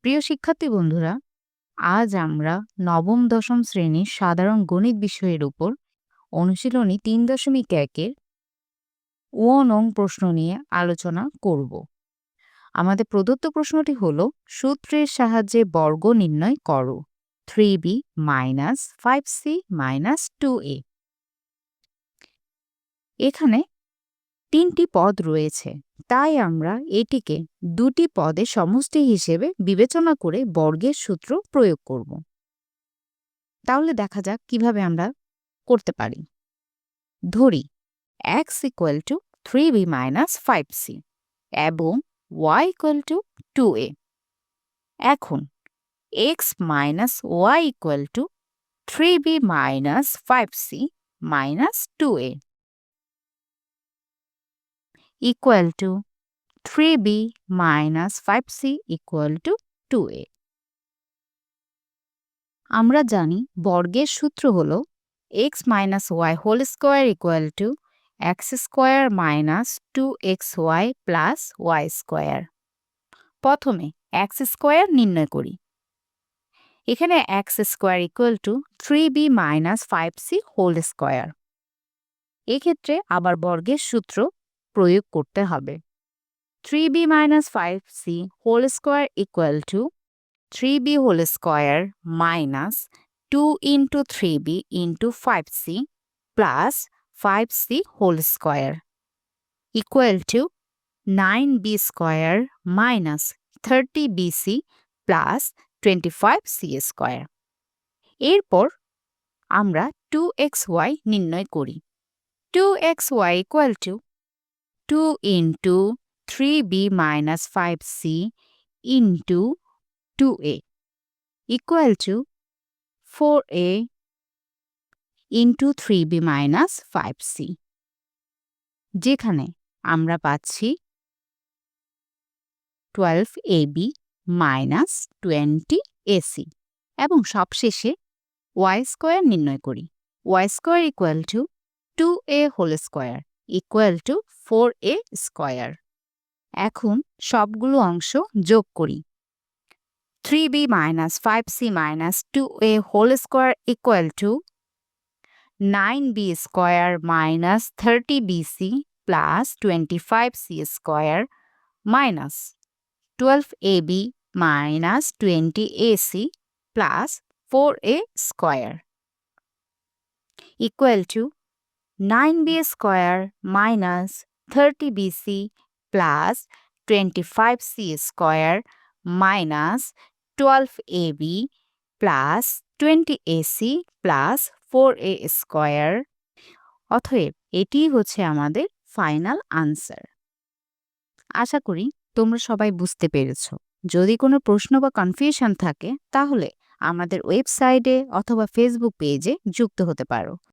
প্রিয় শিক্ষার্থী বন্ধুরা, আজ আমরা নবম দশম শ্রেণীর সাধারণ গণিত বিষয়ের উপর অনুশীলনী ৩.১-এর নং প্রশ্ন নিয়ে আলোচনা করব। আমাদের প্রদত্ত প্রশ্নটি হল, সূত্রের সাহায্যে বর্গ নির্ণয় করো। 3b minus 5c minus 2a। এখানে ৩টি পদ রয়েছে, তাই আমরা এটিকে দুটি পদের সমষ্টি হিসেবে বিবেচনা করে বর্গের সূত্র প্রয়োগ করব। তাহলে দেখা যাক কিভাবে আমরা করতে পারি। ধরি x equal to 3b minus 5c এবং y ইকুয়াল টু 2a। এখন x minus y equal to 3b minus 5c minus 2a equal to 3b minus 5c equal to 2a। আমরা জানি বর্গের সূত্র হল x minus y whole square equal to x square minus 2xy plus y square. প্রথমে x square নির্ণয় করি। এখানে x square equal to 3b minus 5c whole square. এক্ষেত্রে আবার বর্গের সূত্র প্রয়োগ করতে হবে। 3b minus 5c whole square equal to 3b whole square minus 2 into 3b into 5c plus 5c whole square equal to 9b square minus 30bc plus 25c square. এরপর আমরা 2xy নির্ণয় করি। 2xy equal to 2 into 3b minus 5c into 2a equal to 4a into 3b minus 5c, যেখানে আমরা পাচ্ছি 12ab minus 20ac এবং সবশেষে y square নির্ণয় করি। y square equal to 2a whole square equal to 4a square. এখন সবগুলো অংশ যোগ করি। 3b minus 5c minus 2a whole square equal to 9b square minus 30bc plus 25c square minus 12ab minus 20ac plus 4a square equal to 9b square minus 30bc plus 25c square minus 12ab plus 20ac plus 4a square. অতএব এটি হচ্ছে আমাদের final answer. আশা করি তোমরা সবাই বুঝতে পেরেছ। যদি কোনো প্রশ্ন বা কনফিউশন থাকে তাহলে আমাদের ওয়েবসাইটে অথবা ফেসবুক পেজে যুক্ত হতে পারো।